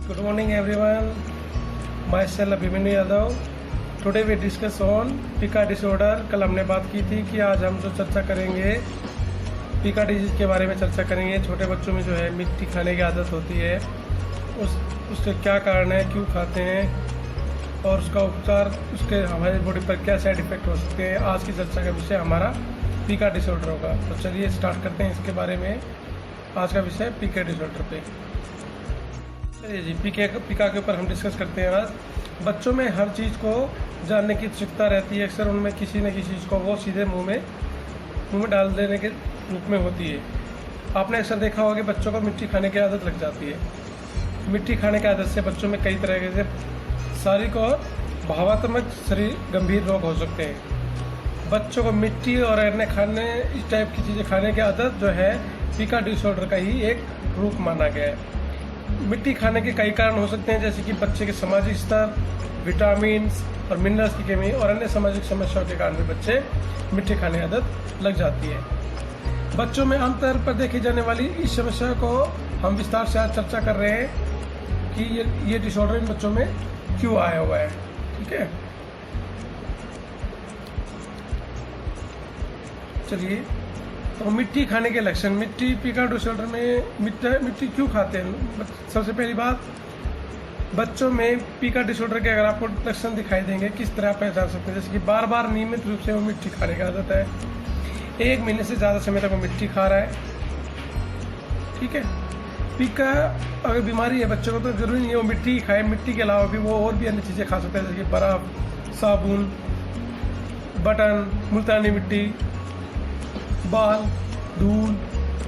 Good morning everyone. Myself Abhimanyu Yadav. Today we discuss on Pika disorder. कल हमने बात की थी कि आज हम जो चर्चा करेंगे पिका डिजीज के बारे में चर्चा करेंगे. छोटे बच्चों में जो है मिट्टी खाने की आदत होती है, उसके क्या कारण है, क्यों खाते हैं और उसका उपचार, उसके हमारी बॉडी पर क्या साइड इफेक्ट हो सकते हैं. आज की चर्चा का विषय हमारा पिका डिसऑर्डर होगा. तो चलिए स्टार्ट करते हैं इसके बारे में. आज का विषय पिका डिसऑर्डर पे. चलिए जी, पिका के ऊपर हम डिस्कस करते हैं. आज बच्चों में हर चीज़ को जानने की उत्सुकता रहती है. अक्सर उनमें किसी न किसी चीज़ को वो सीधे मुंह में डाल देने के रूप में होती है. आपने अक्सर देखा होगा कि बच्चों को मिट्टी खाने की आदत लग जाती है. मिट्टी खाने की आदत से बच्चों में कई तरह के शारीरिक और भावात्मक शरीर गंभीर रोग हो सकते हैं. बच्चों को मिट्टी और अन्य खाने, इस टाइप की चीज़ें खाने की आदत जो है पिका डिसऑर्डर का ही एक रूप माना गया है. मिट्टी खाने के कई कारण हो सकते हैं, जैसे कि बच्चे के सामाजिक स्तर, विटामिन और मिनरल्स की कमी और अन्य सामाजिक समस्याओं के कारण भी बच्चे मिट्टी खाने की आदत लग जाती है. बच्चों में आमतौर पर देखी जाने वाली इस समस्या को हम विस्तार से आज चर्चा कर रहे हैं कि ये डिसऑर्डर इन बच्चों में क्यों आया हुआ है. ठीक है, चलिए. तो मिट्टी खाने के लक्षण. मिट्टी पिका डिसऑर्डर में मिट्टी क्यों खाते हैं. सबसे पहली बात, बच्चों में पिका डिसऑर्डर के अगर आपको लक्षण दिखाई देंगे, किस तरह पहचान सकते हैं. जैसे कि बार बार नियमित रूप से वो मिट्टी खाने की आदत है, 1 महीने से ज़्यादा समय तक वो मिट्टी खा रहा है. ठीक है. पिका अगर बीमारी है बच्चों को तो जरूरी नहीं है वो मिट्टी ही खाए. मिट्टी के अलावा भी वो और भी अन्य चीज़ें खा सकते हैं, जैसे कि बर्फ़, साबुन, बटन, मुल्तानी मिट्टी, बाल, धूल,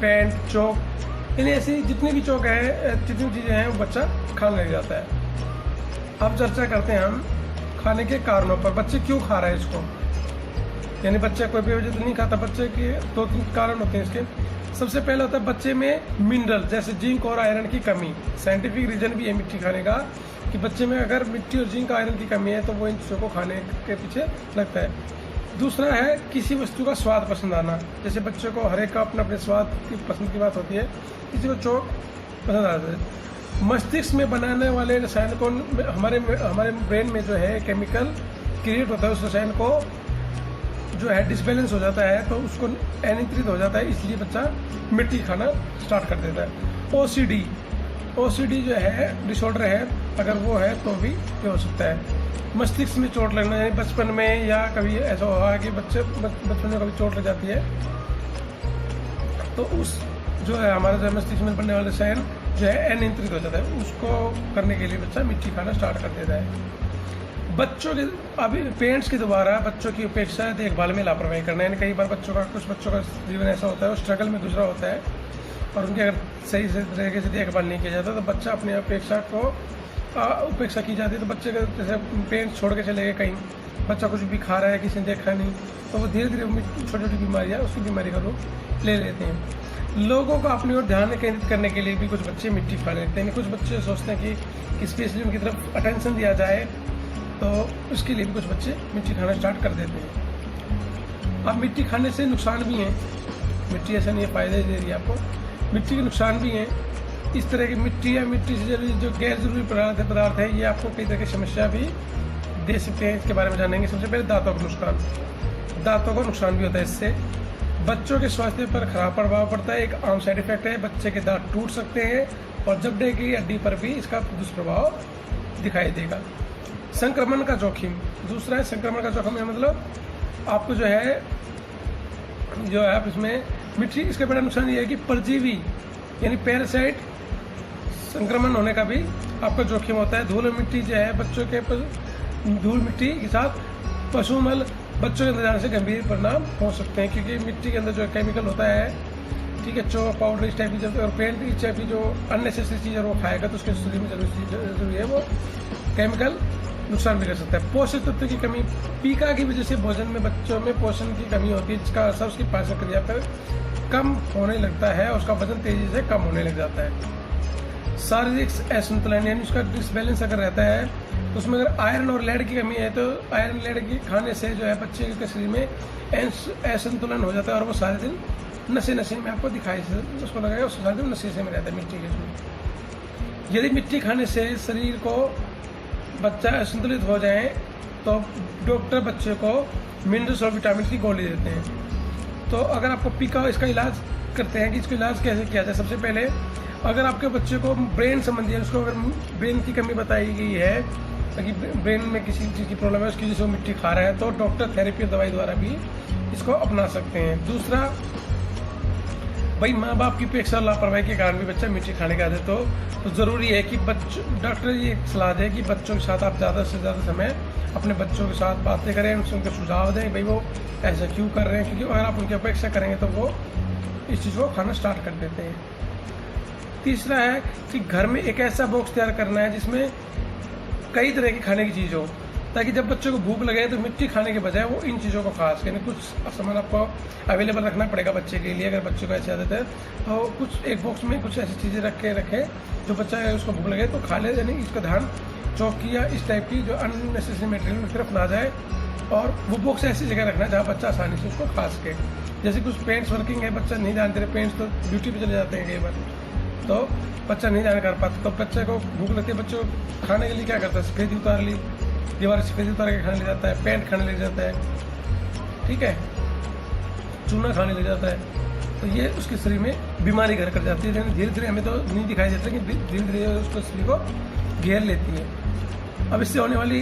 पेंट, चौक, यानी ऐसी जितनी भी चौक है, जितनी चीज़ें हैं वो बच्चा खाने लग जाता है. अब चर्चा करते हैं हम खाने के कारणों पर. बच्चे क्यों खा रहे हैं इसको, यानी बच्चा कोई भी वजह तो नहीं खाता. बच्चे के 2-3 कारण होते हैं इसके. सबसे पहले होता है बच्चे में मिनरल जैसे जिंक और आयरन की कमी. साइंटिफिक रीजन भी है मिट्टी खाने का कि बच्चे में अगर मिट्टी और जिंक आयरन की कमी है तो वो इन चीज़ों को खाने के पीछे लगता है. दूसरा है किसी वस्तु का स्वाद पसंद आना. जैसे बच्चों को हर एक का अपने अपने स्वाद की पसंद की बात होती है. किसी को चौक पसंद आता है. मस्तिष्क में बनाने वाले रसायन को हमारे ब्रेन में जो है केमिकल क्रिएट होता है, उस रसायन को जो है डिसबैलेंस हो जाता है तो उसको अनियंत्रित हो जाता है, इसलिए बच्चा मिट्टी खाना स्टार्ट कर देता है. ओसीडी जो है डिसऑर्डर है, अगर वो है तो भी ये हो सकता है. मस्तिष्क में चोट लगना, यानी बचपन में या कभी ऐसा हुआ कि बचपन में कभी चोट लग जाती है तो उस जो है हमारा जो मस्तिष्क में बनने वाले रसायन जो है अनियंत्रित हो जाता है. उसको करने के लिए बच्चा मिट्टी खाना स्टार्ट कर देता है. बच्चों के अभी पेरेंट्स के द्वारा बच्चों की उपेक्षा देखभाल में लापरवाही करना, यानी कई बार कुछ बच्चों का जीवन ऐसा होता है वो स्ट्रगल में गुजरा होता है और उनकी अगर सही से तरीके से देखभाल नहीं किया जाता तो बच्चा अपनी उपेक्षा की जाती है. तो बच्चे का जैसे पेरेंट्स छोड़ के चले गए कहीं, बच्चा कुछ भी खा रहा है, किसी ने देखा नहीं, तो वो धीरे धीरे छोटी छोटी बीमारियाँ उसकी बीमारी का रूप ले लेते हैं. लोगों को अपनी ओर ध्यान केंद्रित करने के लिए भी कुछ बच्चे मिट्टी खा लेते हैं. कुछ बच्चे सोचते हैं कि स्पेशली उनकी तरफ अटेंशन दिया जाए तो उसके लिए भी कुछ बच्चे मिट्टी खाना स्टार्ट कर देते हैं. अब मिट्टी खाने से नुकसान भी हैं. मिट्टी ऐसा नहीं है फ़ायदे दे रही है आपको, मिट्टी के नुकसान भी हैं. इस तरह की मिट्टी या मिट्टी से जो गैर जरूरी पदार्थ है ये आपको कई तरह की समस्या भी दे सकते हैं. इसके बारे में जानेंगे. सबसे पहले दांतों का नुकसान. दांतों का नुकसान भी होता है इससे. बच्चों के स्वास्थ्य पर खराब प्रभाव पड़ता है. एक आम साइड इफेक्ट है, बच्चे के दांत टूट सकते हैं और जबड़े की हड्डी पर भी इसका दुष्प्रभाव दिखाई देगा. संक्रमण का जोखिम. दूसरा है संक्रमण का जोखिम है, मतलब आपको जो है आप इसमें मिट्टी, इसका बड़ा नुकसान ये है कि परजीवी यानी पैरासाइट संक्रमण होने का भी आपका जोखिम होता है. धूल मिट्टी जो है बच्चों के धूल मिट्टी के साथ पशुमल बच्चों के अंदर जाने से गंभीर परिणाम हो सकते हैं, क्योंकि मिट्टी के अंदर जो केमिकल होता है, ठीक है, चौक, पाउडर, इस टाइप की और पेंट, इस टाइप की जो अननेसेसरी चीज़ है वो खाएगा तो उसके शरीर में जरूरी है वो केमिकल नुकसान भी कर सकता है. पोषक तत्व की कमी. पिका की वजह से भोजन में बच्चों में पोषण की कमी होती है, जिसका असर उसकी पाचन क्रिया पर कम होने लगता है और उसका वजन तेजी से कम होने लग जाता है. शारीरिक असंतुलन, यानी उसका डिसबैलेंस अगर रहता है तो उसमें अगर आयरन और लेड की कमी है तो आयरन लेड की खाने से जो है बच्चे के शरीर में असंतुलन हो जाता है और वो सारे दिन नशे में आपको दिखाई उसको लगेगा, उस सारे दिन नशे में रहता है मिट्टी के. यदि मिट्टी खाने से शरीर को बच्चा असंतुलित हो जाए तो डॉक्टर बच्चे को मिनरल्स और विटामिन की गोली देते हैं। तो अगर आपको पीका, इसका इलाज करते हैं कि इसका इलाज कैसे किया जाए। सबसे पहले अगर आपके बच्चे को ब्रेन संबंधी है, उसको अगर ब्रेन की कमी बताई गई है कि ब्रेन में किसी चीज़ की प्रॉब्लम है, उसकी वजह से वो मिट्टी खा रहा है, तो डॉक्टर थेरेपी और दवाई द्वारा भी इसको अपना सकते हैं। दूसरा, भाई माँ बाप की अपेक्षा लापरवाही के कारण भी बच्चा मिट्टी खाने की आदत हो तो ज़रूरी है कि डॉक्टर ये सलाह दे कि बच्चों के साथ आप ज़्यादा से ज़्यादा समय अपने बच्चों के साथ बातें करें, उनके सुझाव दें, भाई वो ऐसा क्यों कर रहे हैं, क्योंकि अगर आप उनकी अपेक्षा करेंगे तो वो इस चीज़ को खाना स्टार्ट कर देते हैं। तीसरा है कि घर में एक ऐसा बॉक्स तैयार करना है जिसमें कई तरह की खाने की चीज़ हो, ताकि जब बच्चों को भूख लगे तो मिट्टी खाने के बजाय वो इन चीज़ों को खा सकें। कुछ सामान आपको अवेलेबल रखना पड़ेगा बच्चे के लिए, अगर बच्चे को ऐसी आदत है तो कुछ एक बॉक्स में कुछ ऐसी चीज़ें रखे जो बच्चा है उसको भूख लगे तो खा ले, यानी इसका ध्यान चौकी या इस टाइप की जो अननेसेसरी मटेरियल की तरफ ना जाए, और वो बॉक्स ऐसी जगह रखना है जहाँ बच्चा आसानी से उसको खा सके। जैसे कुछ पेंट्स वर्किंग है, बच्चा नहीं जानते रहे, पेंट्स तो ड्यूटी पे चले जाते हैं कई बार, तो बच्चा नहीं जान कर पाता, तो बच्चे को भूख लगती है, बच्चे को खाने के लिए क्या करता है, सफेदी उतार ली, दीवार सफेदी उतार के खाने ले जाता है, पेंट खाने ले जाता है, ठीक है, चूना खाने ले जाता है, तो ये उसके शरीर में बीमारी घर कर जाती है। लेकिन धीरे धीरे हमें तो नहीं दिखाई देता कि धीरे धीरे उसको शरीर को घेर लेती है। अब इससे होने वाली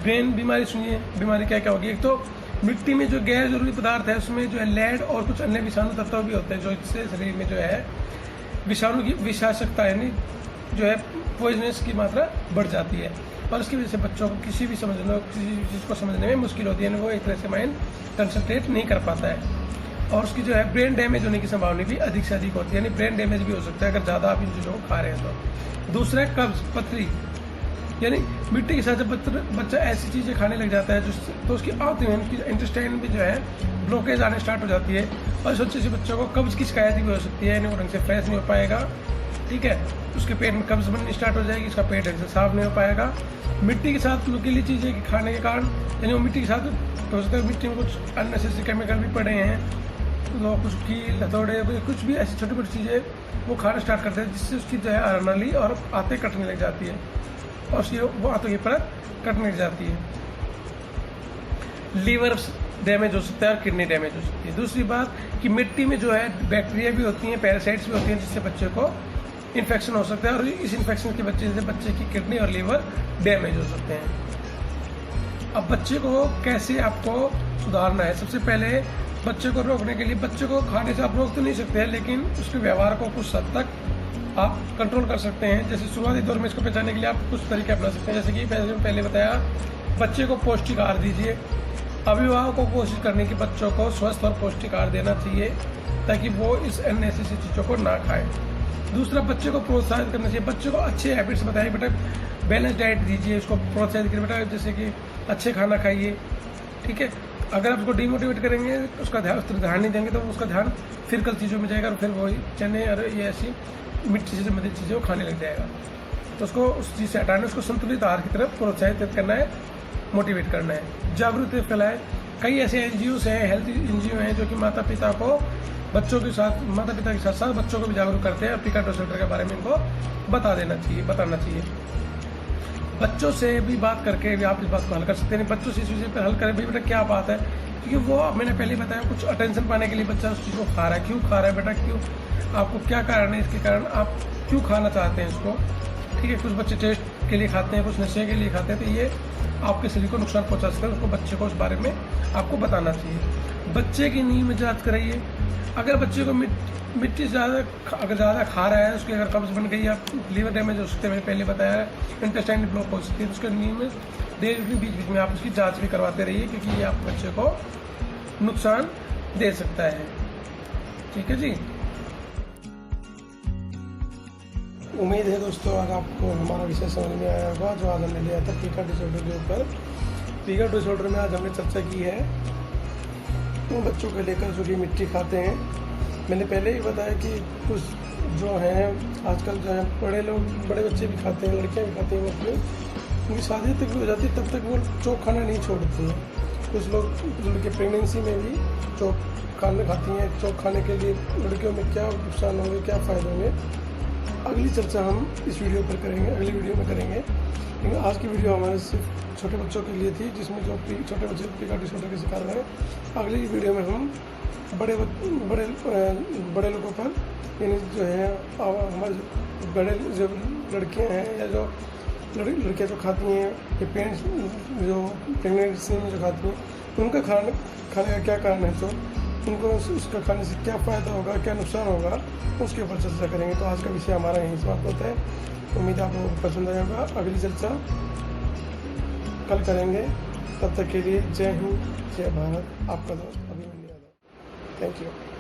ब्रेन बीमारी सुनिए, बीमारी क्या क्या होगी। एक तो मिट्टी में जो गैर जरूरी पदार्थ है उसमें जो है लेड और कुछ अन्य विषाणु तत्व भी होते हैं, जो इससे शरीर में जो है विषाणु की विषाशकता यानी जो है पॉइजनस की मात्रा बढ़ जाती है, और उसकी वजह से बच्चों को किसी भी चीज़ को समझने में मुश्किल होती है, वो एक तरह से माइंड कंसंट्रेट नहीं कर पाता है, और उसकी जो है ब्रेन डैमेज होने की संभावना भी अधिक से अधिक होती है, यानी ब्रेन डैमेज भी हो सकता है अगर ज़्यादा आप इन चीज़ों को खा रहे हैं तो। दूसरा है कब्ज, पथरी, यानी मिट्टी के साथ जब बच्चा ऐसी चीज़ें खाने लग जाता है तो उसकी उसकी इंटेस्टाइन में जो है ब्लॉकेज आने स्टार्ट हो जाती है, और इस वजह से बच्चों को कब्ज की शिकायत भी हो सकती है, यानी वो ढंग से फ्रेश नहीं हो पाएगा, ठीक है, उसके पेट में कब्ज बननी स्टार्ट हो जाएगी, उसका पेट ढंग से साफ नहीं हो पाएगा। मिट्टी के साथ नुकीली चीज़ें खाने के कारण, यानी वो मिट्टी के साथ हो सकता है मिट्टी में कुछ अननेसेसरी केमिकल भी पड़े हैं, तो कुछ कील हथौड़े कुछ भी ऐसी छोटी मोटी चीज़ें वो खाना स्टार्ट करते हैं, जिससे उसकी जो है आरनाली और आंतें कटने लग जाती है, और उसकी वो आंतों की परत कटने लग जाती है। लीवर डैमेज हो सकता है और किडनी डैमेज हो सकती है। दूसरी बात कि मिट्टी में जो है बैक्टीरिया भी होती हैं, पैरासाइट्स भी होती हैं, जिससे बच्चे को इन्फेक्शन हो सकता है, और इस इन्फेक्शन की वजह से बच्चे की किडनी और लीवर डैमेज हो सकते हैं। अब बच्चे को कैसे आपको सुधारना है, सबसे पहले बच्चे को रोकने के लिए, बच्चे को खाने से आप रोक तो नहीं सकते हैं, लेकिन उसके व्यवहार को कुछ हद तक आप कंट्रोल कर सकते हैं। जैसे शुरुआती दौर में इसको पहचानने के लिए आप कुछ तरीके अपना सकते हैं, जैसे कि पहले बताया, बच्चे को पौष्टिक आहार दीजिए। अभिभावकों को कोशिश करने की बच्चों को स्वस्थ और पौष्टिक आहार देना चाहिए ताकि वो इस अननेसेसरी चीज़ों को ना खाएं। दूसरा, बच्चे को प्रोत्साहित करना चाहिए, बच्चे को अच्छे हैबिट्स बताइए, बेटा बैलेंस डाइट दीजिए, उसको प्रोत्साहित करिए, बेटा जैसे कि अच्छे खाना खाइए, ठीक है। अगर आप उसको डिमोटिवेट करेंगे, उसका ध्यान नहीं देंगे, तो उसका ध्यान फिर कल चीज़ों में जाएगा और फिर वही चने और ये ऐसी मिट्टी से संबंधित चीज़ें वो खाने लग जाएगा। तो उसको उस चीज़ से हटाना, उसको संतुलित आहार की तरफ प्रोत्साहित करना है, मोटिवेट करना है। जागरूकता फैलाए, कई ऐसे एनजीओ हैं, हेल्थ एनजीओ हैं जो कि माता पिता के साथ बच्चों को भी जागरूक करते हैं, पीका डोसेल्टर के बारे में इनको बताना चाहिए। बच्चों से भी बात करके भी आप इस बात को हल कर सकते हैं। बच्चों से इस विषय पर हल करें, भाई बेटा क्या बात है, क्योंकि वो मैंने पहले बताया कुछ अटेंशन पाने के लिए बच्चा उस चीज़ को खा रहा है। क्यों खा रहा है बेटा, क्यों, आपको क्या कारण है, इसके कारण आप क्यों खाना चाहते हैं इसको, ठीक है। कुछ बच्चे टेस्ट के लिए खाते हैं, कुछ नशे के लिए खाते हैं, तो ये आपके शरीर को नुकसान पहुंचा सकते हैं। उसको बच्चे को उस बारे में आपको बताना चाहिए। बच्चे की नींद में जांच कराइए। अगर बच्चे को मिट्टी ज़्यादा खा रहा है, उसकी अगर कब्ज बन गई या लीवर डैमेज हो सकते हैं, मैंने पहले बताया, इंटेस्टाइन ब्लॉक हो सकती है, तो उसके नींद में बीच में आप उसकी जांच भी करवाते रहिए, क्योंकि ये आप बच्चे को नुकसान दे सकता है, ठीक है जी। उम्मीद है दोस्तों आज आपको हमारा विषय समझ में आया होगा, जो आज हमने लिया था पीका डिसऑर्डर के ऊपर। पीका डिसऑर्डर में आज हमने चर्चा की है उन बच्चों को लेकर जो कि मिट्टी खाते हैं। मैंने पहले ही बताया कि कुछ जो हैं आजकल जो है बड़े बच्चे भी खाते हैं, लड़कियां भी खाती हैं, मतलब उनकी शादी तक भी हो जाती है, तब तक वो चौक खाना नहीं छोड़ती हैं। कुछ लड़के प्रेगनेंसी में भी चौक खाना खाती हैं। चौक खाने के लिए लड़कियों में क्या नुकसान होंगे, क्या फ़ायदे होंगे, अगली चर्चा हम इस वीडियो पर करेंगे, अगली वीडियो में करेंगे। लेकिन आज की वीडियो हमारे सिर्फ छोटे बच्चों के लिए थी, जिसमें जो छोटे बच्चे पीका डिसऑर्डर के शिकार हैं। अगली वीडियो में हम बड़े लोगों पर, यानी जो है हमारे बड़े जो लड़कियां हैं या जो लड़कियां जो खाती हैं, ये पेरेंट्स जो प्रेगनेंसी में जो खाती हैं, उनका खाने का क्या कारण है, तो उनको उसका खाने से क्या फ़ायदा होगा, क्या नुकसान होगा, उसके ऊपर चर्चा करेंगे। तो आज का विषय हमारा यहीं समाप्त होता है। उम्मीद है आपको पसंद आया होगा। अगली चर्चा कल करेंगे। तब तक के लिए जय हिंद, जय भारत। आपका दोस्त अभिमन्यु यादव। Thank you.